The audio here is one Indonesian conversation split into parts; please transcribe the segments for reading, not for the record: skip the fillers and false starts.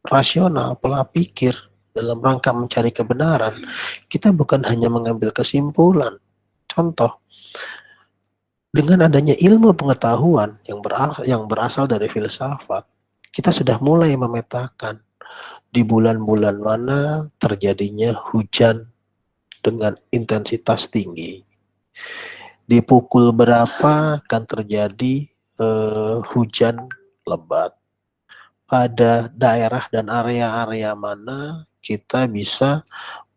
rasional, pola pikir dalam rangka mencari kebenaran, kita bukan hanya mengambil kesimpulan. Contoh, dengan adanya ilmu pengetahuan yang berasal dari filsafat, kita sudah mulai memetakan di bulan-bulan mana terjadinya hujan dengan intensitas tinggi. Di pukul berapa akan terjadi hujan lebat. Pada daerah dan area-area mana kita bisa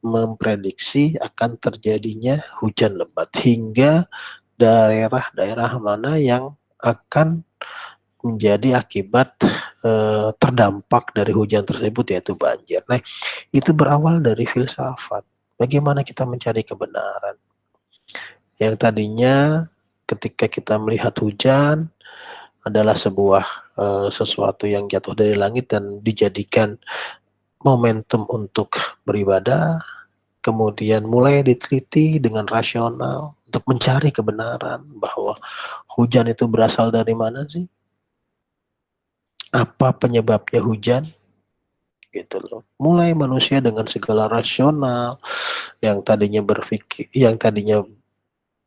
memprediksi akan terjadinya hujan lebat, hingga daerah-daerah mana yang akan menjadi akibat terdampak dari hujan tersebut, yaitu banjir. Nah, itu berawal dari filsafat. Bagaimana kita mencari kebenaran? Yang tadinya ketika kita melihat hujan adalah sebuah sesuatu yang jatuh dari langit dan dijadikan momentum untuk beribadah, kemudian mulai diteliti dengan rasional untuk mencari kebenaran bahwa hujan itu berasal dari mana sih? Apa penyebabnya hujan? Gitu loh. Mulai manusia dengan segala rasional yang tadinya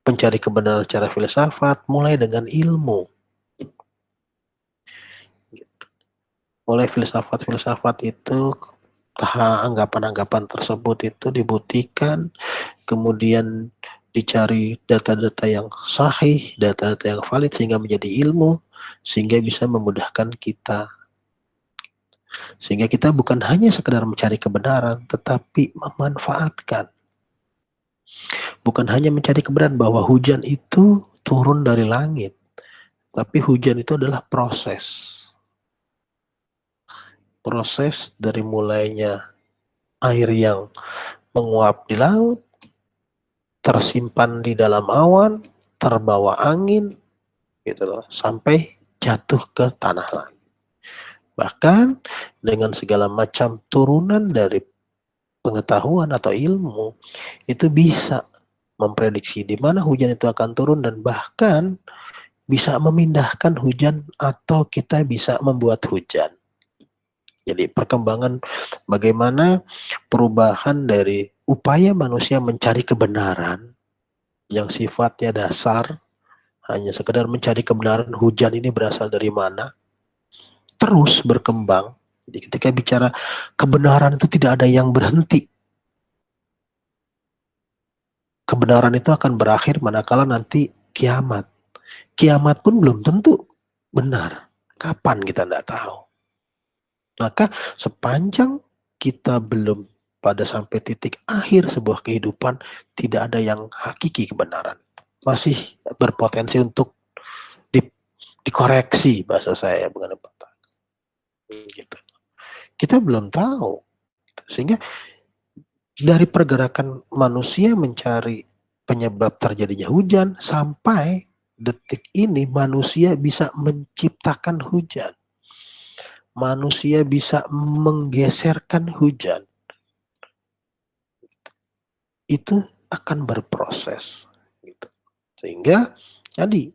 mencari kebenaran secara filsafat, mulai dengan ilmu. Gitu. Mulai filsafat-filsafat itu, anggapan-anggapan tersebut itu dibuktikan, kemudian dicari data-data yang sahih, data-data yang valid sehingga menjadi ilmu, sehingga bisa memudahkan kita. Sehingga kita bukan hanya sekedar mencari kebenaran, tetapi memanfaatkan. Bukan hanya mencari kebenaran bahwa hujan itu turun dari langit, tapi hujan itu adalah proses. Proses dari mulainya air yang menguap di laut, tersimpan di dalam awan, terbawa angin, gitu loh, sampai jatuh ke tanah lagi. Bahkan dengan segala macam turunan dari pengetahuan atau ilmu, itu bisa memprediksi di mana hujan itu akan turun dan bahkan bisa memindahkan hujan atau kita bisa membuat hujan. Jadi perkembangan bagaimana perubahan dari upaya manusia mencari kebenaran yang sifatnya dasar, hanya sekedar mencari kebenaran hujan ini berasal dari mana, terus berkembang. Jadi ketika bicara kebenaran itu tidak ada yang berhenti. Kebenaran itu akan berakhir manakala nanti kiamat. Kiamat pun belum tentu benar. Kapan kita tidak tahu. Maka sepanjang kita belum pada sampai titik akhir sebuah kehidupan, tidak ada yang hakiki kebenaran. Masih berpotensi untuk dikoreksi, bahasa saya bukan apa. Gitu. Kita belum tahu. Sehingga dari pergerakan manusia mencari penyebab terjadinya hujan sampai detik ini manusia bisa menciptakan hujan. Manusia bisa menggeserkan hujan. Itu akan berproses. Gitu. Sehingga jadi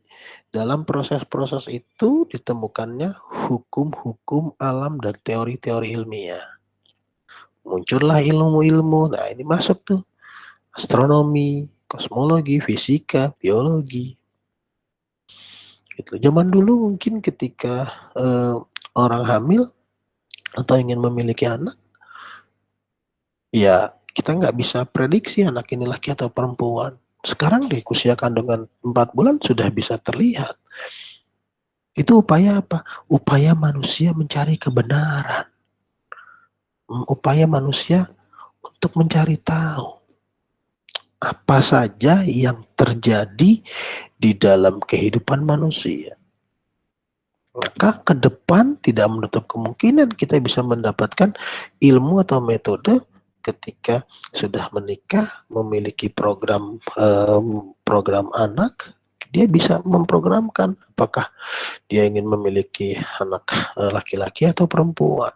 dalam proses-proses itu ditemukannya hukum-hukum alam dan teori-teori ilmiah. Muncullah ilmu-ilmu, nah ini masuk tuh astronomi, kosmologi, fisika, biologi. Gitu. Zaman dulu mungkin ketika orang hamil atau ingin memiliki anak, ya kita nggak bisa prediksi anak ini laki atau perempuan. Sekarang di usia kandungan 4 bulan sudah bisa terlihat. Itu upaya apa? Upaya manusia mencari kebenaran. Upaya manusia untuk mencari tahu apa saja yang terjadi di dalam kehidupan manusia. Maka ke depan tidak menutup kemungkinan kita bisa mendapatkan ilmu atau metode ketika sudah menikah, memiliki program anak, dia bisa memprogramkan apakah dia ingin memiliki anak laki-laki atau perempuan.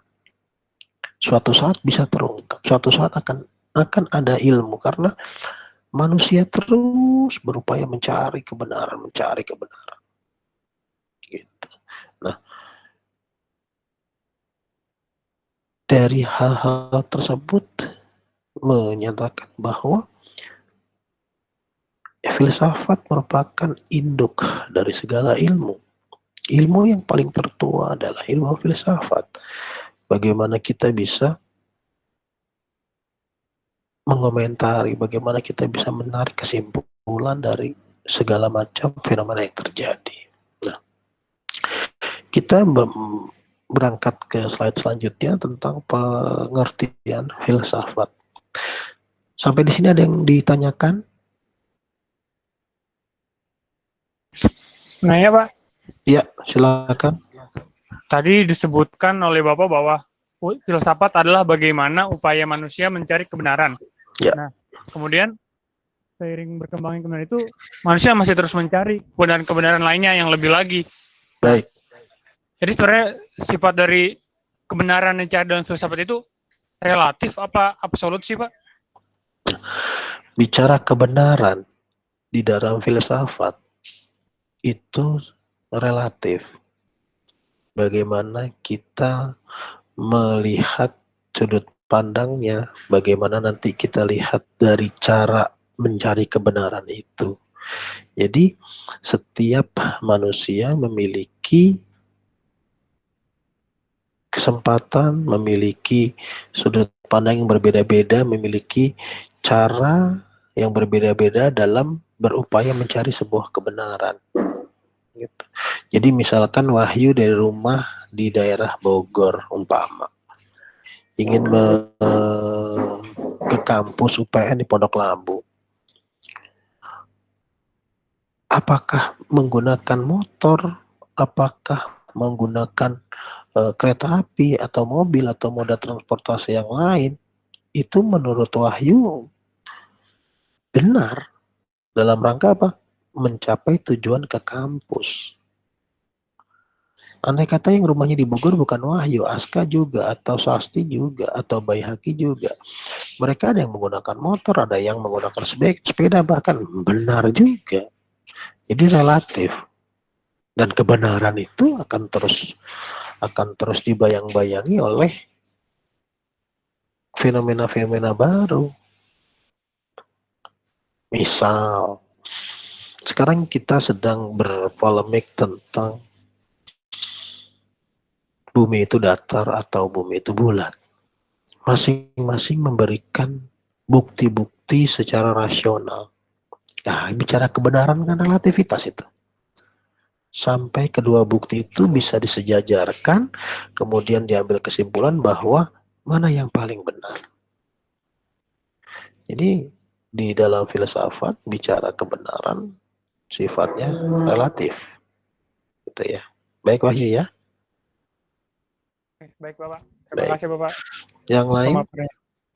Suatu saat bisa terungkap, suatu saat akan ada ilmu karena manusia terus berupaya mencari kebenaran. Gitu. Nah, Dari hal-hal tersebut menyatakan bahwa filsafat merupakan induk dari segala ilmu. Ilmu yang paling tertua adalah ilmu filsafat. Bagaimana kita bisa mengomentari, bagaimana kita bisa menarik kesimpulan dari segala macam fenomena yang terjadi. Nah, kita berangkat ke slide selanjutnya tentang pengertian filsafat. Sampai di sini ada yang ditanyakan? Nah ya Pak, Ya, silakan. tadi disebutkan oleh Bapak bahwa filsafat adalah bagaimana upaya manusia mencari kebenaran. Ya. Nah, kemudian seiring berkembangnya kebenaran itu, manusia masih terus mencari kebenaran-kebenaran lainnya yang lebih lagi. Nah, Baik. jadi sebenarnya sifat dari kebenaran yang dicari dalam filsafat itu relatif apa absolut sih Pak? Bicara kebenaran di dalam filsafat itu relatif. Bagaimana kita melihat sudut pandangnya, bagaimana nanti kita lihat dari cara mencari kebenaran itu. Jadi setiap manusia memiliki kesempatan, memiliki sudut pandang yang berbeda-beda, memiliki cara yang berbeda-beda dalam berupaya mencari sebuah kebenaran. Gitu. Jadi misalkan Wahyu dari rumah di daerah Bogor umpama ingin ke kampus UPN di Pondok Labu, apakah menggunakan motor, apakah menggunakan kereta api atau mobil atau moda transportasi yang lain, itu menurut Wahyu benar dalam rangka apa? Mencapai tujuan ke kampus. Andai kata yang rumahnya di Bogor bukan Wahyu, Aska juga, atau Sasti juga, atau Baihaki juga. Mereka ada yang menggunakan motor, ada yang menggunakan sepeda, bahkan benar juga. Jadi relatif. Dan kebenaran itu akan terus dibayang-bayangi oleh fenomena-fenomena baru. Misal, sekarang kita sedang berpolemik tentang bumi itu datar atau bumi itu bulat. Masing-masing memberikan bukti-bukti secara rasional. Nah, bicara kebenaran kan relativitas itu. Sampai kedua bukti itu bisa disejajarkan, kemudian diambil kesimpulan bahwa mana yang paling benar. Jadi di dalam filsafat bicara kebenaran sifatnya relatif. Gitu ya. Baik Wahyu ya. Baik Bapak, terima Baik. kasih Bapak. Yang lain?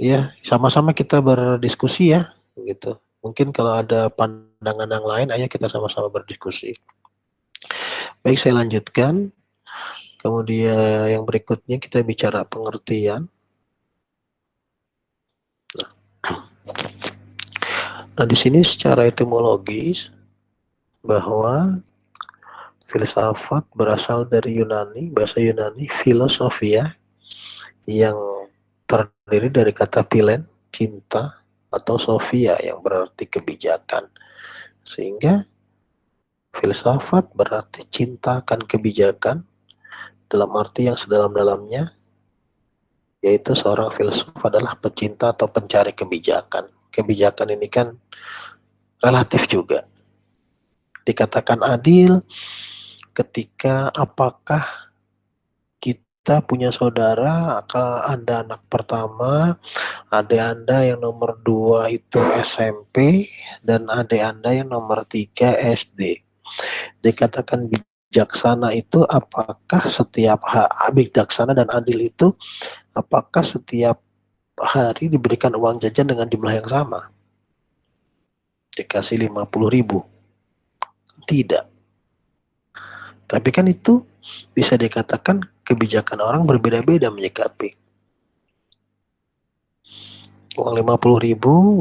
Iya, sama-sama kita berdiskusi ya, gitu. Mungkin kalau ada pandangan yang lain, ayo kita sama-sama berdiskusi. Baik, saya lanjutkan. Kemudian yang berikutnya kita bicara pengertian. Nah, di sini secara etimologis bahwa filsafat berasal dari Yunani, bahasa Yunani, filosofia, yang terdiri dari kata philen, cinta, atau sophia yang berarti kebijakan. Sehingga filsafat berarti cinta akan kebijakan dalam arti yang sedalam-dalamnya, yaitu seorang filsuf adalah pecinta atau pencari kebijakan. Kebijakan ini kan relatif juga. Dikatakan adil ketika apakah kita punya saudara, Anda anak pertama, adik Anda yang nomor 2 itu SMP, dan adik Anda yang nomor 3 SD. Dikatakan bijaksana itu apakah setiap bijaksana dan adil itu apakah setiap hari diberikan uang jajan dengan jumlah yang sama? Dikasih 50.000? Tidak. Tapi kan itu bisa dikatakan kebijakan orang berbeda-beda menyikapi. Uang 50.000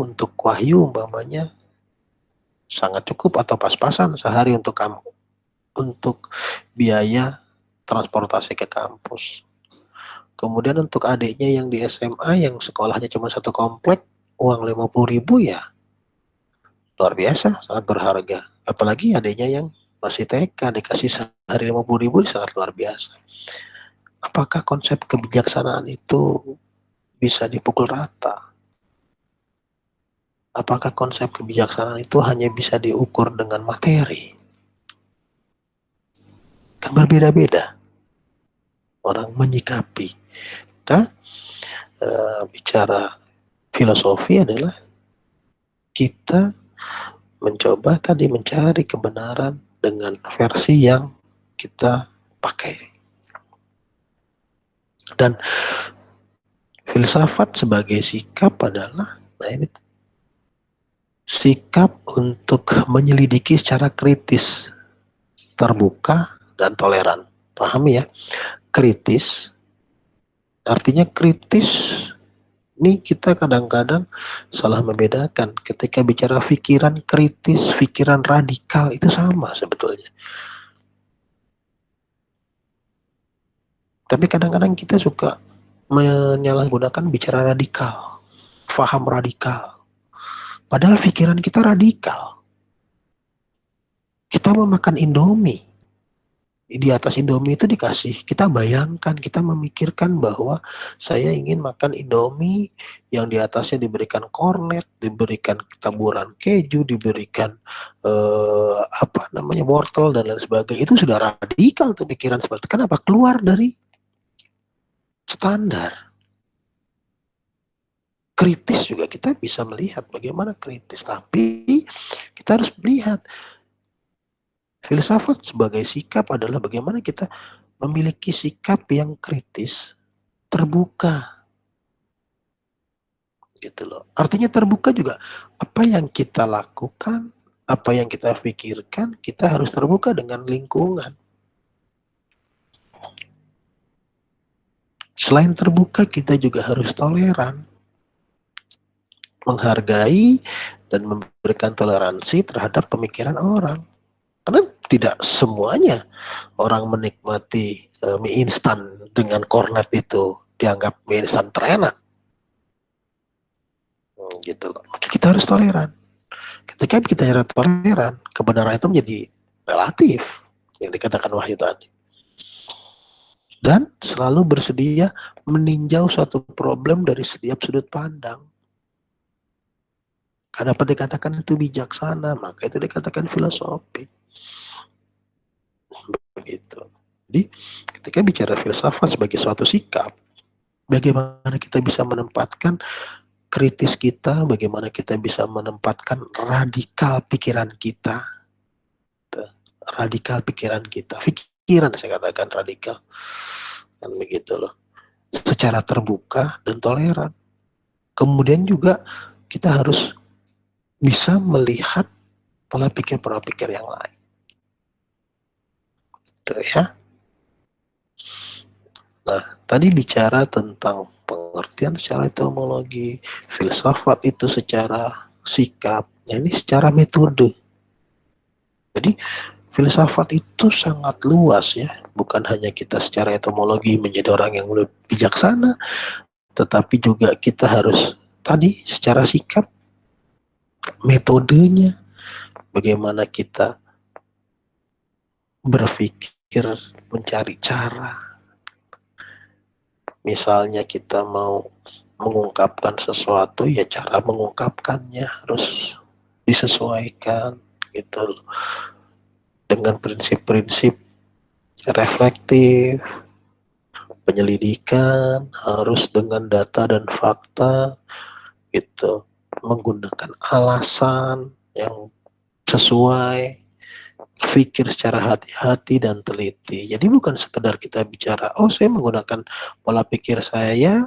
untuk Wahyu umpamanya sangat cukup atau pas-pasan sehari untuk kamu, untuk biaya transportasi ke kampus. Kemudian untuk adiknya yang di SMA yang sekolahnya cuma satu komplek, uang 50.000 ya luar biasa, sangat berharga. Apalagi adiknya yang masih TK dikasih sehari 50.000 sangat luar biasa. Apakah konsep kebijaksanaan itu bisa dipukul rata? Apakah konsep kebijaksanaan itu hanya bisa diukur dengan materi? Kan berbeda-beda orang menyikapi. Kita bicara filosofi adalah kita mencoba tadi mencari kebenaran dengan versi yang kita pakai. Dan filsafat sebagai sikap adalah, nah ini sikap untuk menyelidiki secara kritis, terbuka dan toleran. Pahami ya, kritis artinya kritis. Ini kita kadang-kadang salah membedakan ketika bicara pikiran kritis, pikiran radikal itu sama sebetulnya. Tapi kadang-kadang kita suka menyalahgunakan bicara radikal, paham radikal. Padahal pikiran kita radikal. Kita mau makan Indomie. Di atas Indomie itu dikasih, kita bayangkan, kita memikirkan bahwa saya ingin makan Indomie yang di atasnya diberikan kornet, diberikan taburan keju, diberikan wortel dan lain sebagainya. Itu sudah radikal tuh pikiran seperti itu. Kenapa? Keluar dari standar. Kritis juga kita bisa melihat bagaimana kritis, tapi kita harus melihat filsafat sebagai sikap adalah bagaimana kita memiliki sikap yang kritis, terbuka. Gitu loh. Artinya terbuka juga apa yang kita lakukan, apa yang kita pikirkan, kita harus terbuka dengan lingkungan. Selain terbuka, kita juga harus toleran, menghargai dan memberikan toleransi terhadap pemikiran orang. Karena tidak semuanya orang menikmati mie instan dengan kornet itu dianggap mie instan terenak. Gitu loh. Kita harus toleran. Ketika kita toleran, kebenaran itu menjadi relatif yang dikatakan Wahyu tadi. Dan selalu bersedia meninjau suatu problem dari setiap sudut pandang. Karena apa dikatakan itu bijaksana, maka itu dikatakan filosofi. Begitu. Jadi ketika bicara filsafat sebagai suatu sikap, bagaimana kita bisa menempatkan kritis kita, bagaimana kita bisa menempatkan radikal pikiran kita, pikiran saya katakan radikal, kan begitu loh, secara terbuka dan toleran. Kemudian juga kita harus bisa melihat pola pikir yang lain. Tuh ya. Nah, tadi bicara tentang pengertian secara etimologi, filsafat itu secara sikap, nah ini secara metode. Jadi filsafat itu sangat luas ya, bukan hanya kita secara etimologi menjadi orang yang lebih bijaksana, tetapi juga kita harus tadi secara sikap, metodenya, bagaimana kita berpikir, mencari cara. Misalnya kita mau mengungkapkan sesuatu, ya cara mengungkapkannya harus disesuaikan gitu dengan prinsip-prinsip reflektif, penyelidikan harus dengan data dan fakta gitu, menggunakan alasan yang sesuai, pikir secara hati-hati dan teliti. Jadi bukan sekedar kita bicara, oh saya menggunakan pola pikir saya